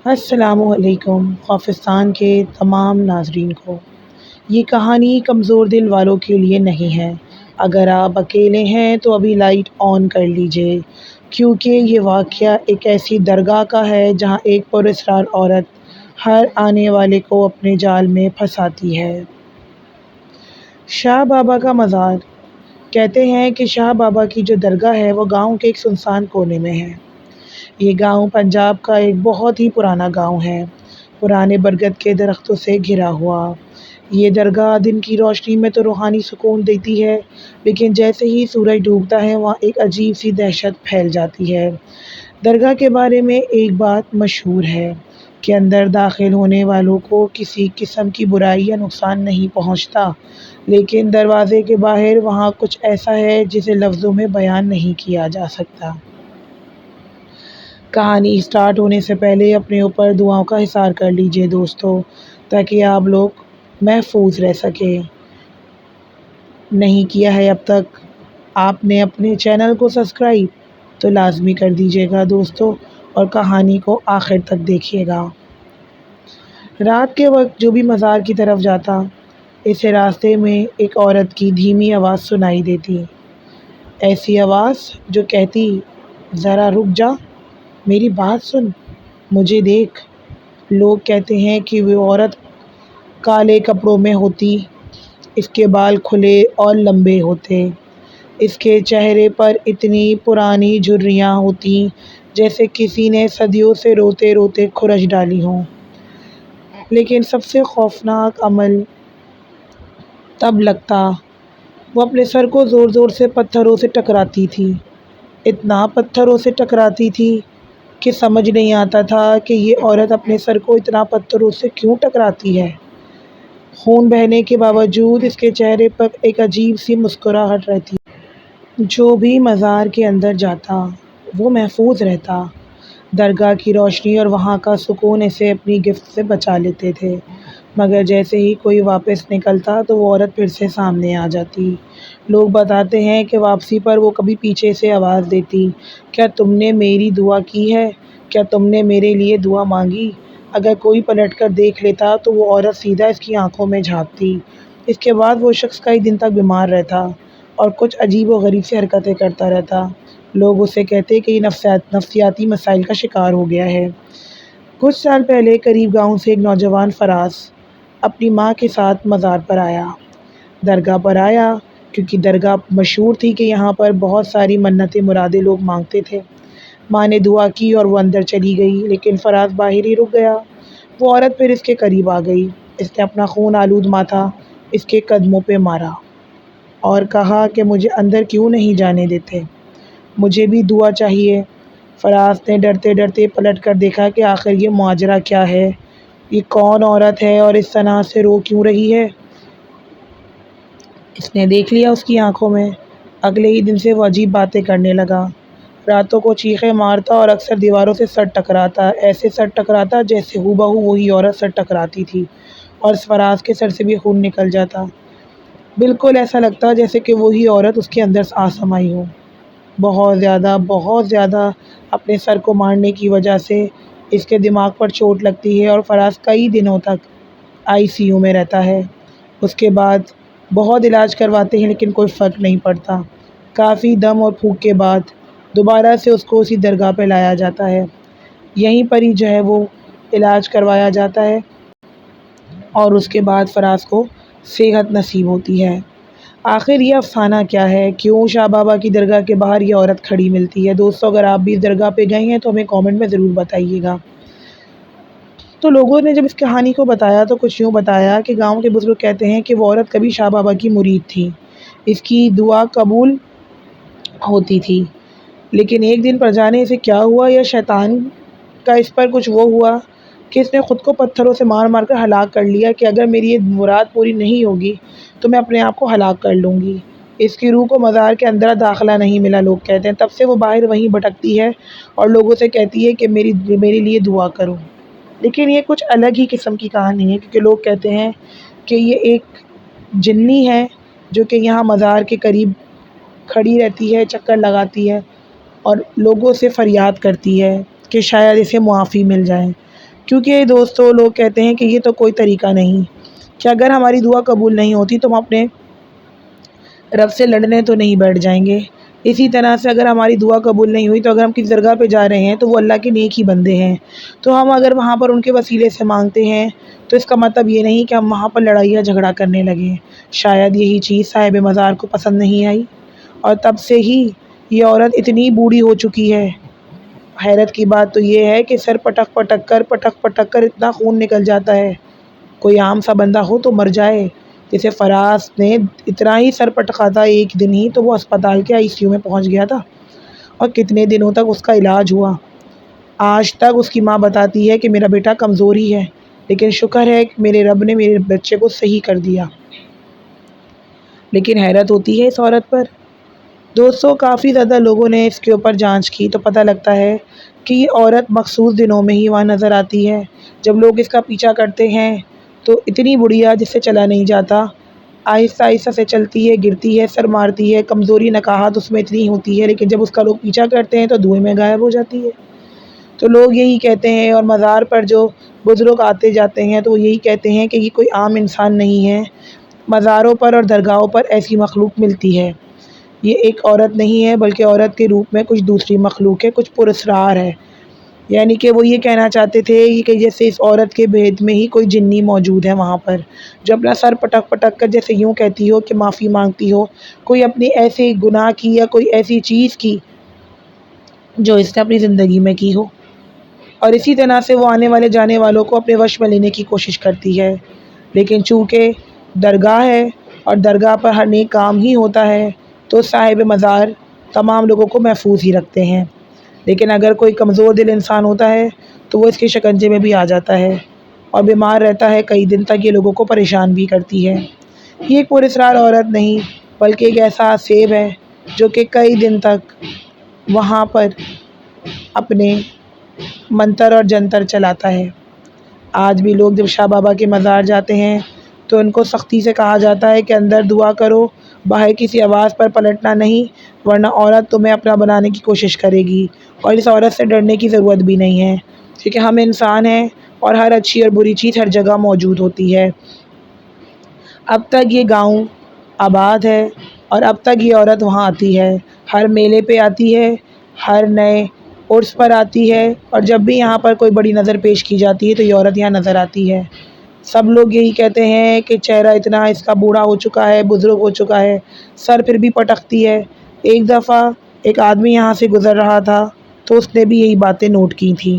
السلام علیکم پاکستان کے تمام ناظرین کو۔ یہ کہانی کمزور دل والوں کے لیے نہیں ہے۔ اگر آپ اکیلے ہیں تو ابھی لائٹ آن کر لیجئے، کیونکہ یہ واقعہ ایک ایسی درگاہ کا ہے جہاں ایک پراسرار عورت ہر آنے والے کو اپنے جال میں پھنساتی ہے۔ شاہ بابا کا مزار۔ کہتے ہیں کہ شاہ بابا کی جو درگاہ ہے وہ گاؤں کے ایک سنسان کونے میں ہے۔ یہ گاؤں پنجاب کا ایک بہت ہی پرانا گاؤں ہے، پرانے برگد کے درختوں سے گھرا ہوا۔ یہ درگاہ دن کی روشنی میں تو روحانی سکون دیتی ہے، لیکن جیسے ہی سورج ڈوبتا ہے وہاں ایک عجیب سی دہشت پھیل جاتی ہے۔ درگاہ کے بارے میں ایک بات مشہور ہے کہ اندر داخل ہونے والوں کو کسی قسم کی برائی یا نقصان نہیں پہنچتا، لیکن دروازے کے باہر وہاں کچھ ایسا ہے جسے لفظوں میں بیان نہیں کیا جا سکتا۔ کہانی سٹارٹ ہونے سے پہلے اپنے اوپر دعاؤں کا حصار کر لیجئے دوستو، تاکہ آپ لوگ محفوظ رہ سکیں۔ نہیں کیا ہے اب تک آپ نے اپنے چینل کو سبسکرائب تو لازمی کر دیجئے گا دوستو، اور کہانی کو آخر تک دیکھیے گا۔ رات کے وقت جو بھی مزار کی طرف جاتا، اسے راستے میں ایک عورت کی دھیمی آواز سنائی دیتی، ایسی آواز جو کہتی، ذرا رک جا، میری بات سن، مجھے دیکھ۔ لوگ کہتے ہیں کہ وہ عورت کالے کپڑوں میں ہوتی، اس کے بال کھلے اور لمبے ہوتے، اس کے چہرے پر اتنی پرانی جھریاں ہوتی جیسے کسی نے صدیوں سے روتے روتے کھرچ ڈالی ہوں۔ لیکن سب سے خوفناک عمل تب لگتا وہ اپنے سر کو زور زور سے پتھروں سے ٹکراتی تھی، اتنا پتھروں سے ٹکراتی تھی کہ سمجھ نہیں آتا تھا کہ یہ عورت اپنے سر کو اتنا پتھروں سے کیوں ٹکراتی ہے۔ خون بہنے کے باوجود اس کے چہرے پر ایک عجیب سی مسکراہٹ رہتی۔ جو بھی مزار کے اندر جاتا وہ محفوظ رہتا۔ درگاہ کی روشنی اور وہاں کا سکون اسے اپنی گرفت سے بچا لیتے تھے، مگر جیسے ہی کوئی واپس نکلتا تو وہ عورت پھر سے سامنے آ جاتی۔ لوگ بتاتے ہیں کہ واپسی پر وہ کبھی پیچھے سے آواز دیتی، کیا تم نے میری دعا کی ہے؟ کیا تم نے میرے لیے دعا مانگی؟ اگر کوئی پلٹ کر دیکھ لیتا تو وہ عورت سیدھا اس کی آنکھوں میں جھانکتی۔ اس کے بعد وہ شخص کئی دن تک بیمار رہتا اور کچھ عجیب و غریب سی حرکتیں کرتا رہتا۔ لوگ اسے کہتے کہ یہ نفسیاتی مسائل کا شکار ہو گیا ہے۔ کچھ سال پہلے قریب گاؤں سے ایک نوجوان فراز اپنی ماں کے ساتھ مزار پر آیا۔ درگاہ پر آیا کیونکہ درگاہ مشہور تھی کہ یہاں پر بہت ساری منتیں مرادیں لوگ مانگتے تھے۔ ماں نے دعا کی اور وہ اندر چلی گئی، لیکن فراز باہر ہی رک گیا۔ وہ عورت پھر اس کے قریب آ گئی، اس نے اپنا خون آلود ماتھا اس کے قدموں پہ مارا اور کہا کہ مجھے اندر کیوں نہیں جانے دیتے، مجھے بھی دعا چاہیے۔ فراز نے ڈرتے ڈرتے پلٹ کر دیکھا کہ آخر یہ ماجرا کیا ہے، یہ کون عورت ہے اور اس طرح سے رو کیوں رہی ہے۔ اس نے دیکھ لیا اس کی آنکھوں میں۔ اگلے ہی دن سے وہ عجیب باتیں کرنے لگا، راتوں کو چیخیں مارتا اور اکثر دیواروں سے سر ٹکراتا، ایسے سر ٹکراتا جیسے ہو بہو وہی عورت سر ٹکراتی تھی، اور فراز کے سر سے بھی خون نکل جاتا۔ بالکل ایسا لگتا جیسے کہ وہی عورت اس کے اندر آ سمائی ہو۔ بہت زیادہ اپنے سر کو مارنے کی وجہ سے اس کے دماغ پر چوٹ لگتی ہے اور فراز کئی دنوں تک ICU میں رہتا ہے۔ اس کے بعد بہت علاج کرواتے ہیں لیکن کوئی فرق نہیں پڑتا۔ کافی دم اور پھونک کے بعد دوبارہ سے اس کو اسی درگاہ پہ لایا جاتا ہے، یہیں پر ہی جو ہے وہ علاج کروایا جاتا ہے اور اس کے بعد فراز کو صحت نصیب ہوتی ہے۔ آخر یہ افسانہ کیا ہے؟ کیوں شاہ بابا کی درگاہ کے باہر یہ عورت کھڑی ملتی ہے؟ دوستو اگر آپ بھی اس درگاہ پہ گئے ہیں تو ہمیں کامنٹ میں ضرور بتائیے گا۔ تو لوگوں نے جب اس کہانی کو بتایا تو کچھ یوں بتایا کہ گاؤں کے بزرگ کہتے ہیں کہ وہ عورت کبھی شاہ بابا کی مرید تھی، اس کی دعا قبول ہوتی تھی، لیکن ایک دن پر جانے اسے کیا ہوا یا شیطان کا اس پر کچھ وہ ہوا کہ اس نے خود کو پتھروں سے مار مار کر ہلاک کر لیا کہ اگر میری یہ مراد پوری نہیں ہوگی تو میں اپنے آپ کو ہلاک کر لوں گی۔ اس کی روح کو مزار کے اندر داخلہ نہیں ملا، لوگ کہتے ہیں، تب سے وہ باہر وہیں بھٹکتی ہے اور لوگوں سے کہتی ہے کہ میرے لیے دعا کرو۔ لیکن یہ کچھ الگ ہی قسم کی کہانی ہے، کیونکہ لوگ کہتے ہیں کہ یہ ایک جنی ہے جو کہ یہاں مزار کے قریب کھڑی رہتی ہے، چکر لگاتی ہے اور لوگوں سے فریاد کرتی ہے کہ شاید اسے معافی مل جائے۔ کیونکہ دوستوں لوگ کہتے ہیں کہ یہ تو کوئی طریقہ نہیں کہ اگر ہماری دعا قبول نہیں ہوتی تو ہم اپنے رب سے لڑنے تو نہیں بیٹھ جائیں گے۔ اسی طرح سے اگر ہماری دعا قبول نہیں ہوئی تو اگر ہم کسی درگاہ پہ جا رہے ہیں تو وہ اللہ کے نیک ہی بندے ہیں، تو ہم اگر وہاں پر ان کے وسیلے سے مانگتے ہیں تو اس کا مطلب یہ نہیں کہ ہم وہاں پر لڑائی یا جھگڑا کرنے لگیں۔ شاید یہی چیز صاحب مزار کو پسند نہیں آئی اور تب سے ہی یہ عورت اتنی بوڑھی ہو چکی ہے۔ حیرت کی بات تو یہ ہے کہ سر پٹک پٹک کر اتنا خون نکل جاتا ہے، کوئی عام سا بندہ ہو تو مر جائے۔ جیسے فراز نے اتنا ہی سر پٹکا تھا ایک دن ہی تو وہ اسپتال کے ICU میں پہنچ گیا تھا اور کتنے دنوں تک اس کا علاج ہوا۔ آج تک اس کی ماں بتاتی ہے کہ میرا بیٹا کمزور ہی ہے، لیکن شکر ہے کہ میرے رب نے میرے بچے کو صحیح کر دیا۔ لیکن حیرت ہوتی ہے اس عورت پر۔ دوستوں کافی زیادہ لوگوں نے اس کے اوپر جانچ کی تو پتہ لگتا ہے کہ یہ عورت مخصوص دنوں میں ہی وہاں نظر آتی ہے، جب لوگ اس کا پیچھا کرتے ہیں تو اتنی بڑھیا جس سے چلا نہیں جاتا، آہستہ آہستہ سے چلتی ہے، گرتی ہے، سر مارتی ہے، کمزوری نقاہت اس میں اتنی ہوتی ہے، لیکن جب اس کا لوگ پیچھا کرتے ہیں تو دھوئیں میں غائب ہو جاتی ہے۔ تو لوگ یہی کہتے ہیں، اور مزار پر جو بزرگ آتے جاتے ہیں تو وہ یہی کہتے ہیں کہ یہ کوئی عام انسان نہیں ہے، مزاروں پر اور درگاہوں پر ایسی مخلوق ملتی ہے، یہ ایک عورت نہیں ہے بلکہ عورت کے روپ میں کچھ دوسری مخلوق ہے، کچھ پراسرار ہے۔ یعنی کہ وہ یہ کہنا چاہتے تھے کہ جیسے اس عورت کے بھید میں ہی کوئی جنی موجود ہے وہاں پر، جو اپنا سر پٹک پٹک کر جیسے یوں کہتی ہو کہ معافی مانگتی ہو، کوئی اپنی ایسے گناہ کی یا کوئی ایسی چیز کی جو اس نے اپنی زندگی میں کی ہو، اور اسی طرح سے وہ آنے والے جانے والوں کو اپنے وش میں لینے کی کوشش کرتی ہے۔ لیکن چونکہ درگاہ ہے اور درگاہ پر ہر نیک کام ہی ہوتا ہے تو صاحب مزار تمام لوگوں کو محفوظ ہی رکھتے ہیں، لیکن اگر کوئی کمزور دل انسان ہوتا ہے تو وہ اس کے شکنجے میں بھی آ جاتا ہے اور بیمار رہتا ہے کئی دن تک، یہ لوگوں کو پریشان بھی کرتی ہے۔ یہ ایک پراسرار عورت نہیں بلکہ ایک ایسا سیب ہے جو کہ کئی دن تک وہاں پر اپنے منتر اور جنتر چلاتا ہے۔ آج بھی لوگ جب شاہ بابا کے مزار جاتے ہیں تو ان کو سختی سے کہا جاتا ہے کہ اندر دعا کرو، باہر کسی آواز پر پلٹنا نہیں، ورنہ عورت تمہیں اپنا بنانے کی کوشش کرے گی، اور اس عورت سے ڈرنے کی ضرورت بھی نہیں ہے کیونکہ ہم انسان ہیں اور ہر اچھی اور بری چیز ہر جگہ موجود ہوتی ہے۔ اب تک یہ گاؤں آباد ہے اور اب تک یہ عورت وہاں آتی ہے، ہر میلے پہ آتی ہے، ہر نئے عرس پر آتی ہے، اور جب بھی یہاں پر کوئی بڑی نظر پیش کی جاتی ہے تو یہ عورت یہاں نظر آتی ہے۔ سب لوگ یہی کہتے ہیں کہ چہرہ اتنا اس کا بوڑھا ہو چکا ہے، بزرگ ہو چکا ہے، سر پھر بھی پٹکتی ہے۔ ایک دفعہ ایک آدمی یہاں سے گزر رہا تھا تو اس نے بھی یہی باتیں نوٹ کی تھیں۔